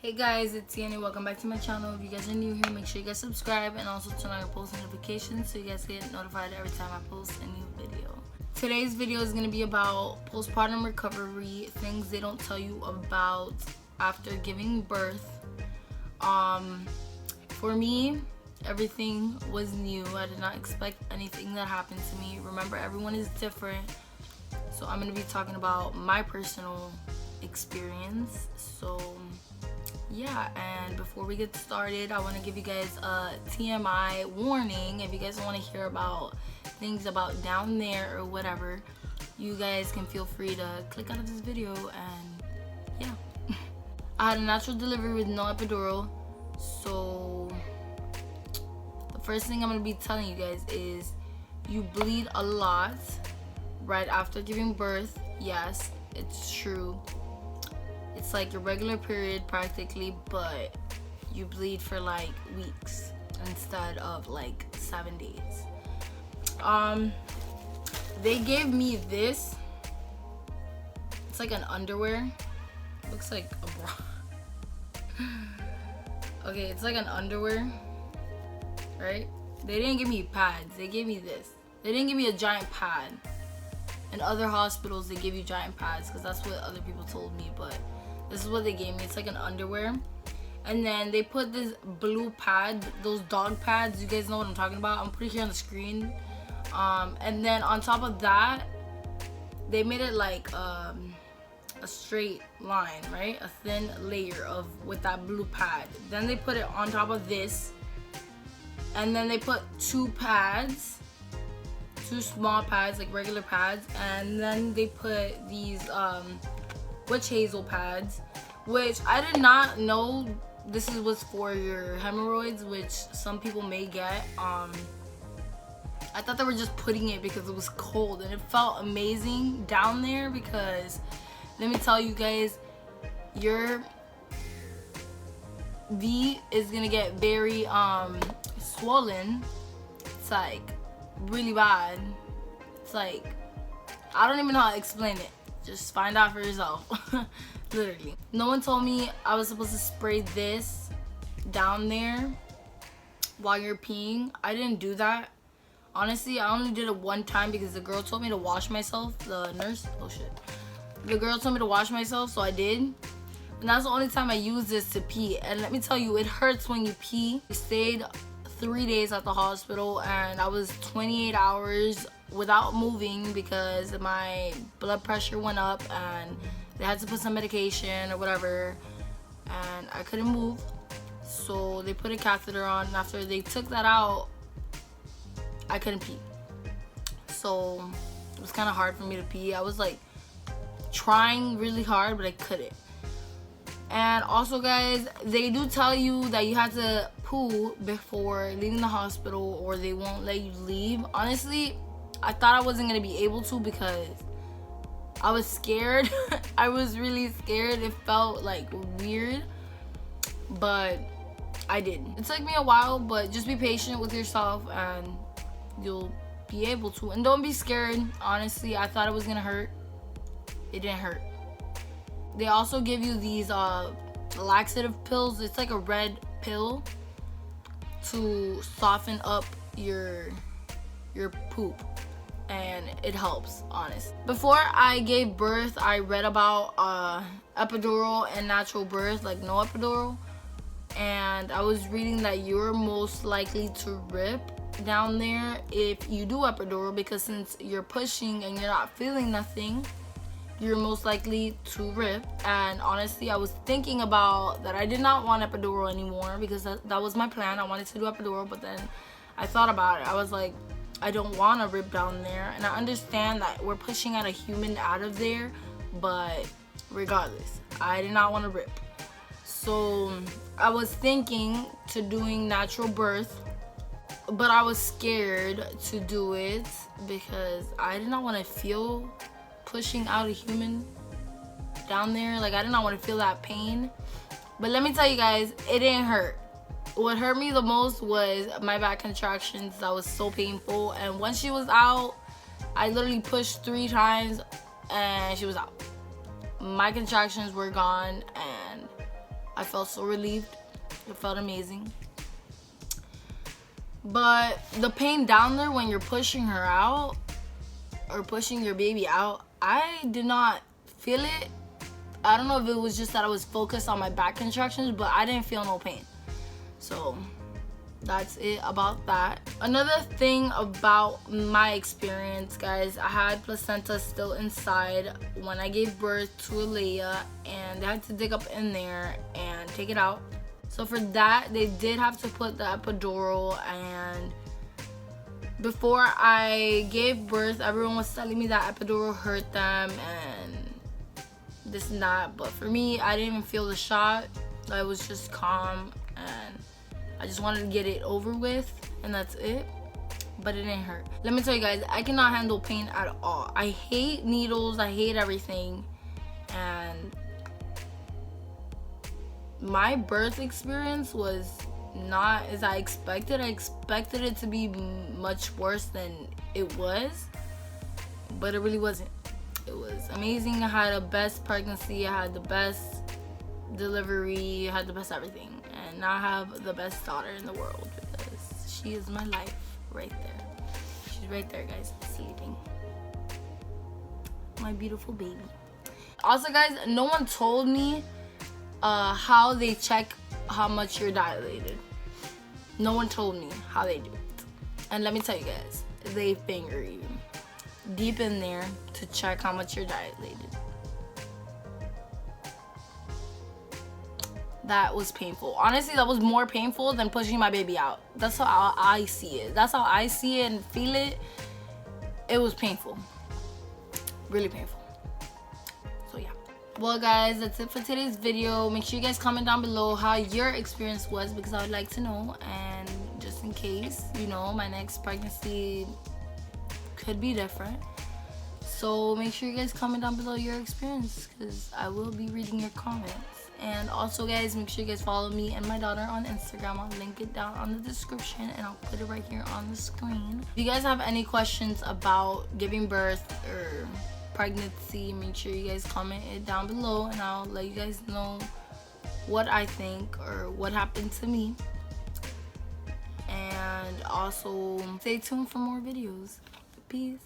Hey guys, it's Yeni. Welcome back to my channel. If you guys are new here, make sure you guys subscribe and also turn on your post notifications so you guys get notified every time I post a new video. Today's video is going to be about postpartum recovery, things they don't tell you about after giving birth. For me, everything was new. I did not expect anything that happened to me. Remember, everyone is different. So I'm going to be talking about my personal experience. So yeah, and before we get started, I want to give you guys a TMI warning. If you guys want to hear about things about down there or whatever, you guys can feel free to click out of this video. And yeah, I had a natural delivery with no epidural. So the first thing I'm going to be telling you guys is you bleed a lot right after giving birth. Yes, it's true. It's like your regular period practically, but you bleed for like weeks instead of like 7 days. They gave me this. It's like an underwear. Looks like a bra. Okay, it's like an underwear, right? They didn't give me pads. They gave me this. They didn't give me a giant pad. In other hospitals, they give you giant pads because that's what other people told me, but this is what they gave me. It's like an underwear. And then they put this blue pad, those dog pads. You guys know what I'm talking about. I'm putting it here on the screen. And then on top of that, they made it like a straight line, right? A thin layer of with that blue pad. Then they put it on top of this. And then they put two pads, two small pads, like regular pads. And then they put these witch hazel pads, which I did not know this was for your hemorrhoids, which some people may get. I thought they were just putting it because it was cold, and it felt amazing down there because let me tell you guys, your V is gonna get very swollen. It's like really bad. It's like, I don't even know how to explain it. Just find out for yourself. Literally. No one told me I was supposed to spray this down there while you're peeing. I didn't do that. Honestly, I only did it one time because the girl told me to wash myself. The nurse, oh shit. The girl told me to wash myself, so I did. And that's the only time I used this to pee. And let me tell you, it hurts when you pee. I stayed 3 days at the hospital and I was 28 hours without moving because my blood pressure went up and they had to put some medication or whatever, and I couldn't move, so they put a catheter on, and after they took that out, I couldn't pee. So it was kind of hard for me to pee. I was like trying really hard, but I couldn't. And also guys, they do tell you that you have to poo before leaving the hospital or they won't let you leave. Honestly, I thought I wasn't gonna be able to because I was scared. I was really scared. It felt like weird, but I did. It took me a while, but just be patient with yourself and you'll be able to. And don't be scared. Honestly, I thought it was gonna hurt. It didn't hurt. They also give you these laxative pills. It's like a red pill to soften up your poop, and it helps, honest. Before I gave birth, I read about epidural and natural birth, like no epidural, and I was reading that you're most likely to rip down there if you do epidural, because since you're pushing and you're not feeling nothing, you're most likely to rip. And honestly, I was thinking about that. I did not want epidural anymore because that was my plan. I wanted to do epidural, but then I thought about it. I was like, I don't want to rip down there. And I understand that we're pushing out a human out of there, but regardless, I did not want to rip. So I was thinking to doing natural birth, but I was scared to do it because I did not want to feel pushing out a human down there. Like, I did not want to feel that pain. But let me tell you guys, it didn't hurt. What hurt me the most was my back contractions. That was so painful. And once she was out, I literally pushed 3 times and she was out. My contractions were gone and I felt so relieved. It felt amazing. But the pain down there when you're pushing her out or pushing your baby out, I did not feel it. I don't know if it was just that I was focused on my back contractions, but I didn't feel no pain. So that's it about that. Another thing about my experience, guys, I had placenta still inside when I gave birth to Alea, and they had to dig up in there and take it out. So for that, they did have to put the epidural, and before I gave birth, everyone was telling me that epidural hurt them and this and that, but for me, I didn't even feel the shot. I was just calm and I just wanted to get it over with, and that's it. But it didn't hurt. Let me tell you guys, I cannot handle pain at all. I hate needles, I hate everything, and my birth experience was not as I expected. I expected it to be much worse than it was, but it really wasn't. It was amazing. I had the best pregnancy, I had the best delivery, I had the best everything, and now I have the best daughter in the world because she is my life right there. She's right there, guys, sleeping. My beautiful baby. Also, guys, no one told me how they check how much you're dilated. No one told me how they do it. And let me tell you guys, they finger you deep in there to check how much you're dilated. That was painful. Honestly, that was more painful than pushing my baby out. That's how I see it. That's how I see it and feel it. It was painful. Really painful. So yeah. Well, guys, that's it for today's video. Make sure you guys comment down below how your experience was, because I would like to know. And just in case, you know, my next pregnancy could be different. So make sure you guys comment down below your experience, because I will be reading your comments. And also, guys, make sure you guys follow me and my daughter on Instagram. I'll link it down on the description, and I'll put it right here on the screen. If you guys have any questions about giving birth or pregnancy, make sure you guys comment it down below, and I'll let you guys know what I think or what happened to me. And also stay tuned for more videos. Peace.